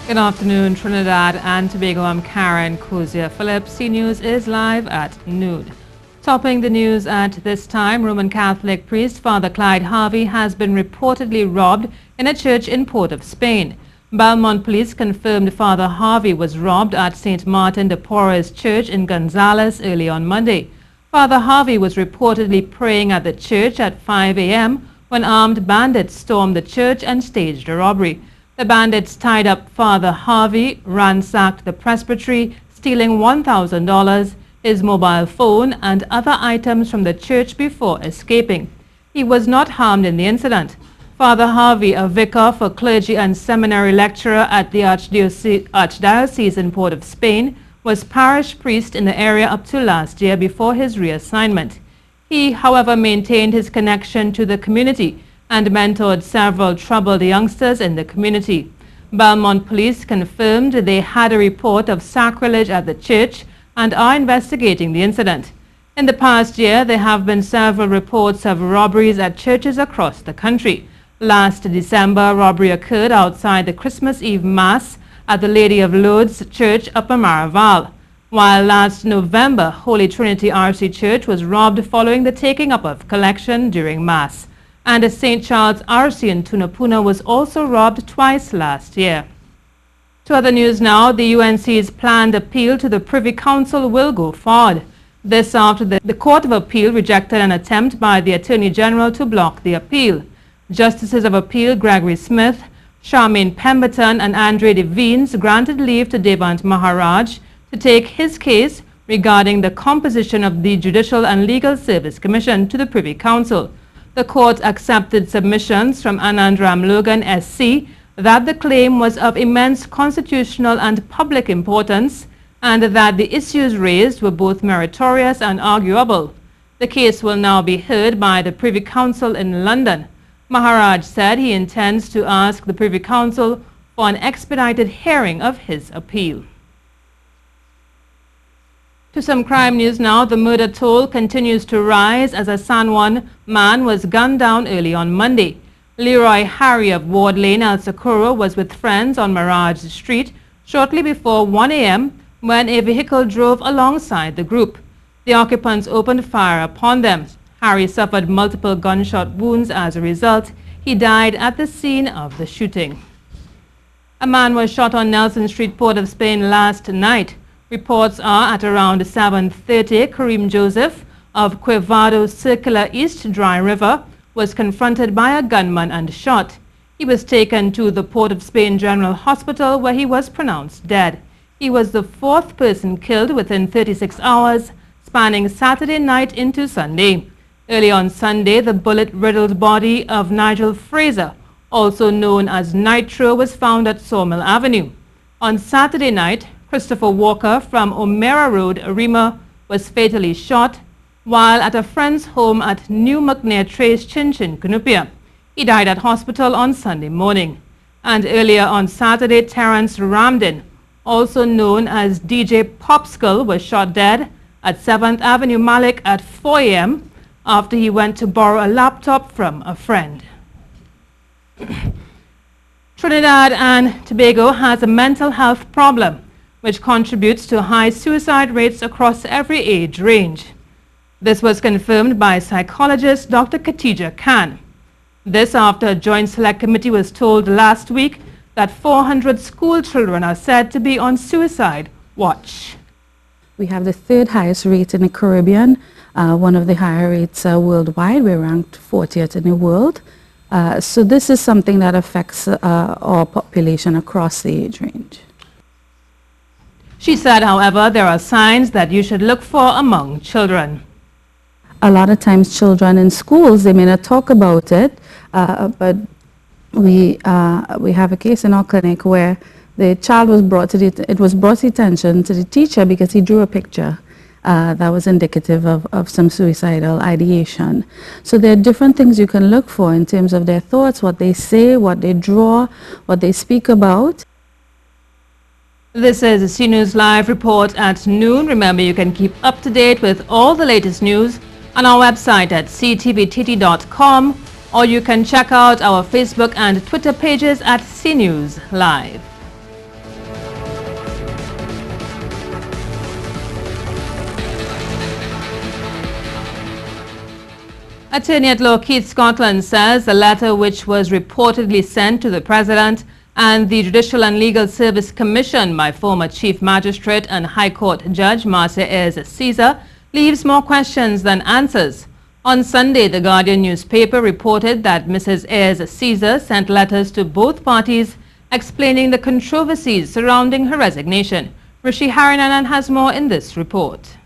Good afternoon, Trinidad and Tobago. I'm Karen Cozier Phillips. C News is live at noon. Topping the news at this time, Roman Catholic priest Father Clyde Harvey has been reportedly robbed in a church in Port of Spain. Belmont police confirmed Father Harvey was robbed at St. Martin de Porres Church in Gonzales early on Monday. Father Harvey was reportedly praying at the church at 5 a.m. when armed bandits stormed the church and staged a robbery. The bandits tied up Father Harvey, ransacked the presbytery, stealing $1,000, his mobile phone and other items from the church before escaping. He was not harmed in the incident. Father Harvey, a vicar for clergy and seminary lecturer at the Archdiocese in Port of Spain, was parish priest in the area up to last year before his reassignment. He, however, maintained his connection to the community and mentored several troubled youngsters in the community. Belmont police confirmed they had a report of sacrilege at the church and are investigating the incident. In the past year, there have been several reports of robberies at churches across the country. Last December, a robbery occurred outside the Christmas Eve Mass at the Lady of Lourdes Church, Upper Maraval, while last November, Holy Trinity RC Church was robbed following the taking up of collection during Mass. And a St. Charles RC in Tunapuna was also robbed twice last year. To other news now, the UNC's planned appeal to the Privy Council will go forward. This after the Court of Appeal rejected an attempt by the Attorney General to block the appeal. Justices of Appeal Gregory Smith, Charmaine Pemberton and Andre Devines granted leave to Devant Maharaj to take his case regarding the composition of the Judicial and Legal Service Commission to the Privy Council. The court accepted submissions from Anand Ramlogan SC that the claim was of immense constitutional and public importance and that the issues raised were both meritorious and arguable. The case will now be heard by the Privy Council in London. Maharaj said he intends to ask the Privy Council for an expedited hearing of his appeal. To some crime news now, the murder toll continues to rise as a San Juan man was gunned down early on Monday. Leroy Harry of Ward Lane, El Socorro, was with friends on Mirage Street shortly before 1 a.m. when a vehicle drove alongside the group. The occupants opened fire upon them. Harry suffered multiple gunshot wounds as a result. He died at the scene of the shooting. A man was shot on Nelson Street, Port of Spain last night. Reports are at around 7:30, Kareem Joseph of Cuevado Circular East Dry River was confronted by a gunman and shot. He was taken to the Port of Spain General Hospital where he was pronounced dead. He was the fourth person killed within 36 hours, spanning Saturday night into Sunday. Early on Sunday, the bullet-riddled body of Nigel Fraser, also known as Nitro, was found at Sawmill Avenue. On Saturday night, Christopher Walker from O'Meara Road, Arima, was fatally shot while at a friend's home at New McNair Trace, Chinchin, Cunupia. He died at hospital on Sunday morning. And earlier on Saturday, Terence Ramden, also known as DJ Popskull, was shot dead at 7th Avenue Malik at 4 a.m. after he went to borrow a laptop from a friend. Trinidad and Tobago has a mental health problem which contributes to high suicide rates across every age range. This was confirmed by psychologist Dr. Khatija Khan. This after a joint select committee was told last week that 400 school children are said to be on suicide watch. We have the third highest rate in the Caribbean, one of the higher rates worldwide. We're ranked 40th in the world. So this is something that affects our population across the age range. She said, however, there are signs that you should look for among children. A lot of times children in schools, they may not talk about it, but we have a case in our clinic where the child was brought to it was brought to attention to the teacher because he drew a picture that was indicative of some suicidal ideation. So there are different things you can look for in terms of their thoughts, what they say, what they draw, what they speak about. This is a C News Live report at noon. Remember, you can keep up to date with all the latest news on our website at ctvtt.com, or you can check out our Facebook and Twitter pages at C News Live. Attorney at Law Keith Scotland says the letter, which was reportedly sent to the President and the Judicial and Legal Service Commission by former Chief Magistrate and High Court Judge Marcia Ayres-Caesar, leaves more questions than answers. On Sunday, the Guardian newspaper reported that Mrs. Ayres-Caesar sent letters to both parties explaining the controversies surrounding her resignation. Rishi Harinanan has more in this report.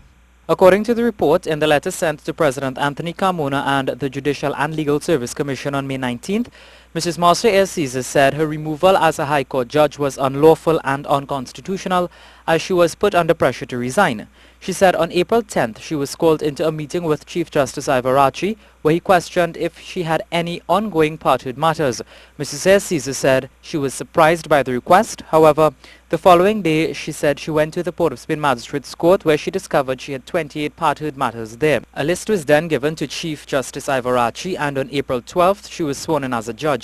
According to the report, in the letter sent to President Anthony Carmona and the Judicial and Legal Service Commission on May 19th, Mrs. Marcia Ayres-Caesar said her removal as a High Court judge was unlawful and unconstitutional as she was put under pressure to resign. She said on April 10th she was called into a meeting with Chief Justice Ivorachi where he questioned if she had any ongoing parenthood matters. Mrs. Ayres-Caesar said she was surprised by the request. However, the following day she said she went to the Port of Spain Magistrates Court where she discovered she had 28 parenthood matters there. A list was then given to Chief Justice Ivorachi and on April 12th she was sworn in as a judge.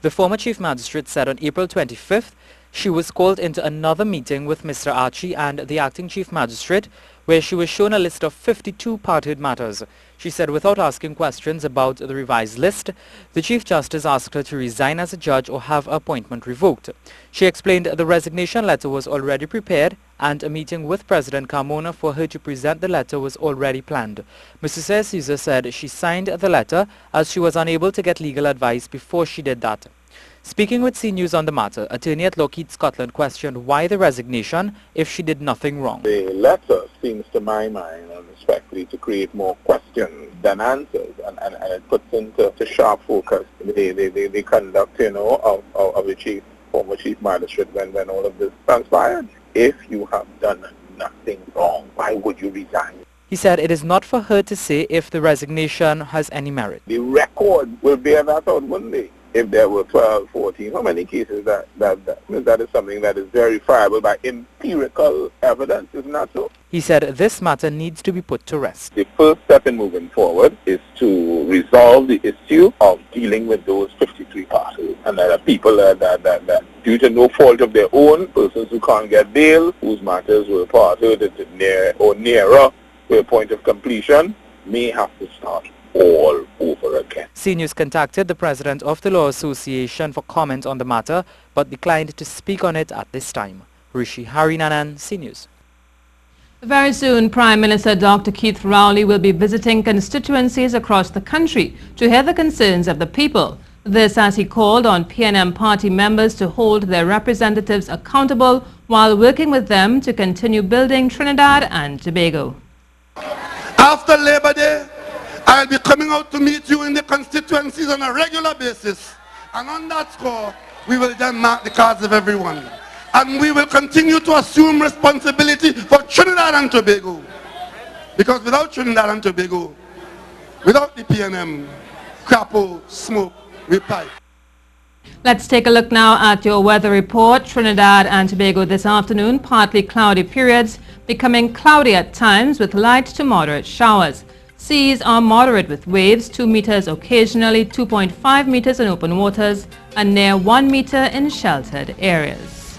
The former Chief Magistrate said on April 25th she was called into another meeting with Mr. Archie and the Acting Chief Magistrate where she was shown a list of 52 parenthood matters. She said without asking questions about the revised list, the Chief Justice asked her to resign as a judge or have her appointment revoked. She explained the resignation letter was already prepared and a meeting with President Carmona for her to present the letter was already planned. Mrs. Ayres-Caesar said she signed the letter as she was unable to get legal advice before she did that. Speaking with C News on the matter, Attorney at Law Keith Scotland questioned why the resignation if she did nothing wrong. The letter seems to my mind, and respectfully, to create more questions than answers, and it puts into sharp focus the conduct, of the former chief magistrate when all of this transpired. If you have done nothing wrong, why would you resign? He said it is not for her to say if the resignation has any merit. The record will bear that out, wouldn't it? If there were 12, 14, how many cases that is something that is verifiable by empirical evidence, isn't that so? He said this matter needs to be put to rest. The first step in moving forward is to resolve the issue of dealing with those 53 parties. And there are people that due to no fault of their own, persons who can't get bail, whose matters were parted near or nearer to a point of completion, may have to start all over again. C News contacted the president of the Law Association for comment on the matter, but declined to speak on it at this time. Rishi Harinanan, C News. Very soon, Prime Minister Dr. Keith Rowley will be visiting constituencies across the country to hear the concerns of the people. This as he called on PNM party members to hold their representatives accountable while working with them to continue building Trinidad and Tobago. After Labor Day, I'll be coming out to meet you in the constituencies on a regular basis. And on that score, we will then mark the cards of everyone. And we will continue to assume responsibility for Trinidad and Tobago. Because without Trinidad and Tobago, without the PNM, crapo, smoke, we pipe. Let's take a look now at your weather report. Trinidad and Tobago this afternoon, partly cloudy periods, becoming cloudy at times with light to moderate showers. Seas are moderate with waves 2 meters occasionally, 2.5 meters in open waters, and near 1 meter in sheltered areas.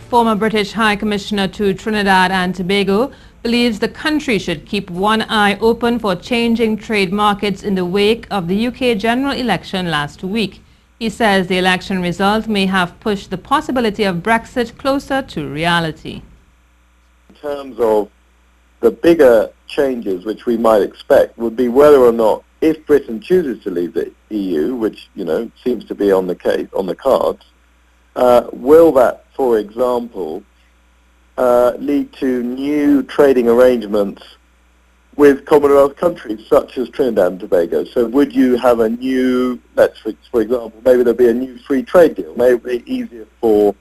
Former British High Commissioner to Trinidad and Tobago believes the country should keep one eye open for changing trade markets in the wake of the UK general election last week. He says the election result may have pushed the possibility of Brexit closer to reality. In terms of the bigger changes which we might expect would be whether or not, if Britain chooses to leave the EU, which seems to be on the cards, will that, for example, lead to new trading arrangements with Commonwealth countries such as Trinidad and Tobago? So would you have a new, for example, maybe there'll be a new free trade deal, maybe it'll be easier for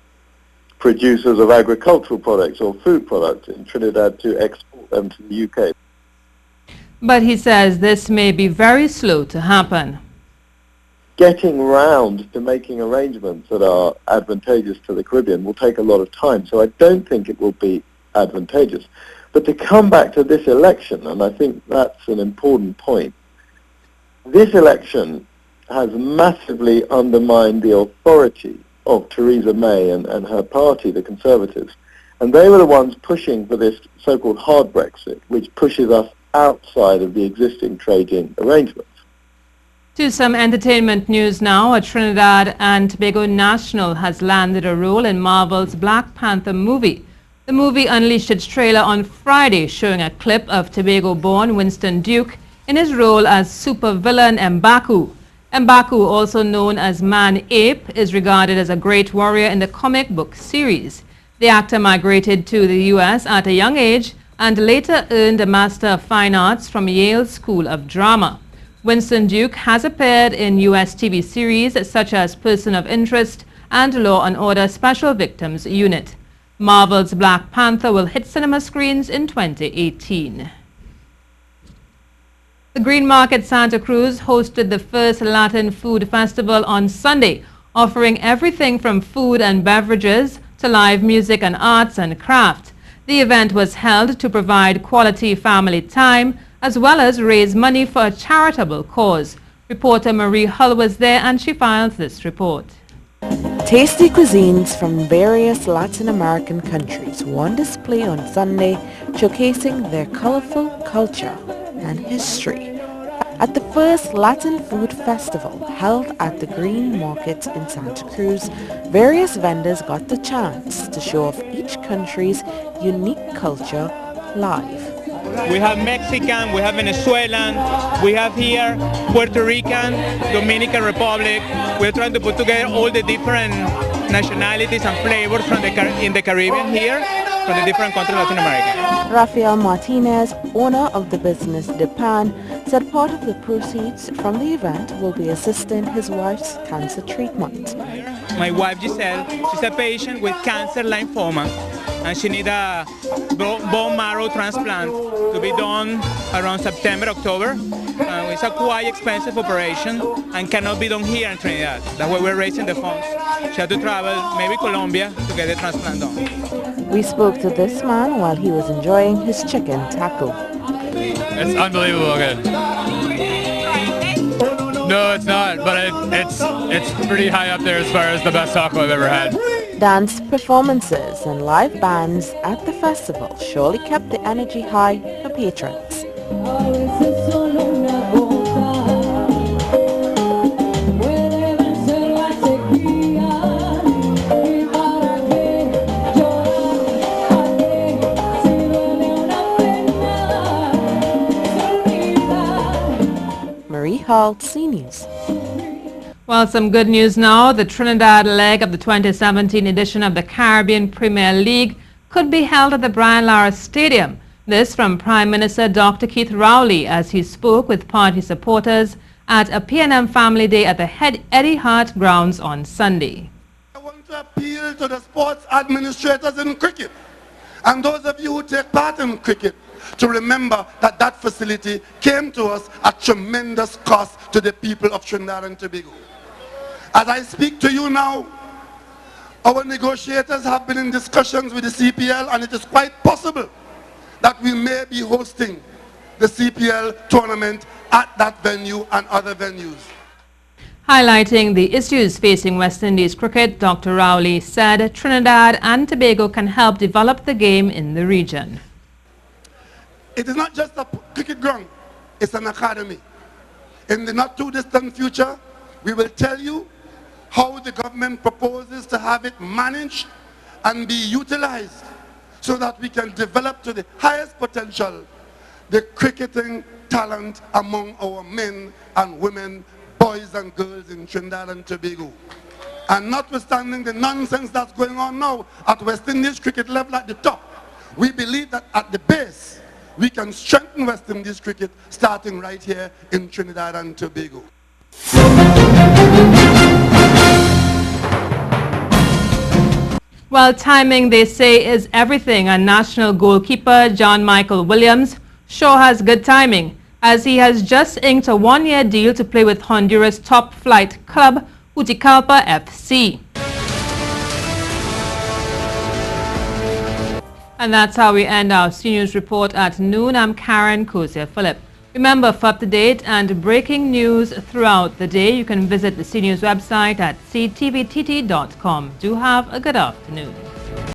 producers of agricultural products or food products in Trinidad to export them to the UK. But he says this may be very slow to happen. Getting round to making arrangements that are advantageous to the Caribbean will take a lot of time, so I don't think it will be advantageous. But to come back to this election, and I think that's an important point, this election has massively undermined the authority of Theresa May and her party, the Conservatives. And they were the ones pushing for this so-called hard Brexit, which pushes us outside of the existing trading arrangements. To some entertainment news now, a Trinidad and Tobago national has landed a role in Marvel's Black Panther movie. The movie unleashed its trailer on Friday, showing a clip of Tobago-born Winston Duke in his role as supervillain M'Baku. M'Baku, also known as Man-Ape, is regarded as a great warrior in the comic book series. The actor migrated to the U.S. at a young age and later earned a Master of Fine Arts from Yale School of Drama. Winston Duke has appeared in U.S. TV series such as Person of Interest and Law and Order Special Victims Unit. Marvel's Black Panther will hit cinema screens in 2018. The Green Market Santa Cruz hosted the first Latin Food Festival on Sunday, offering everything from food and beverages to live music and arts and craft. The event was held to provide quality family time as well as raise money for a charitable cause. Reporter Marie Hull was there and she files this report. Tasty cuisines from various Latin American countries were on display on Sunday, showcasing their colorful culture and history. At the first Latin Food Festival held at the Green Market in Santa Cruz, various vendors got the chance to show off each country's unique culture live. We have Mexican, we have Venezuelan, we have here Puerto Rican, Dominican Republic. We're trying to put together all the different nationalities and flavors from in the Caribbean here, from the different countries of Latin America. Rafael Martinez, owner of the business De Pan, said part of the proceeds from the event will be assisting his wife's cancer treatment. My wife Giselle, she's a patient with cancer lymphoma, and she needs a bone marrow transplant to be done around September, October. It's a quite expensive operation and cannot be done here in Trinidad. That's why we're raising the funds. She had to travel, maybe Colombia, to get the transplant done. We spoke to this man while he was enjoying his chicken taco. It's unbelievable good. No, it's not, but it's pretty high up there as far as the best taco I've ever had. Dance performances and live bands at the festival surely kept the energy high for patrons. Marie Hall, C News. Well, some good news now. The Trinidad leg of the 2017 edition of the Caribbean Premier League could be held at the Brian Lara Stadium. This from Prime Minister Dr. Keith Rowley as he spoke with party supporters at a PNM Family Day at the Eddie Hart grounds on Sunday. I want to appeal to the sports administrators in cricket and those of you who take part in cricket to remember that that facility came to us at tremendous cost to the people of Trinidad and Tobago. As I speak to you now, our negotiators have been in discussions with the CPL, and it is quite possible that we may be hosting the CPL tournament at that venue and other venues. Highlighting the issues facing West Indies cricket, Dr. Rowley said Trinidad and Tobago can help develop the game in the region. It is not just a cricket ground, it's an academy. In the not too distant future, we will tell you how the government proposes to have it managed and be utilized so that we can develop to the highest potential the cricketing talent among our men and women, boys and girls in Trinidad and Tobago. And notwithstanding the nonsense that's going on now at West Indies cricket level at the top, we believe that at the base we can strengthen West Indies cricket starting right here in Trinidad and Tobago. Well, timing, they say, is everything, and national goalkeeper John Michael Williams sure has good timing, as he has just inked a one-year deal to play with Honduras top-flight club Juticalpa FC. And that's how we end our CNews report at noon. I'm Karen Kosia-Phillip. Remember, for up-to-date and breaking news throughout the day, you can visit the CNews website at ctvtt.com. Do have a good afternoon.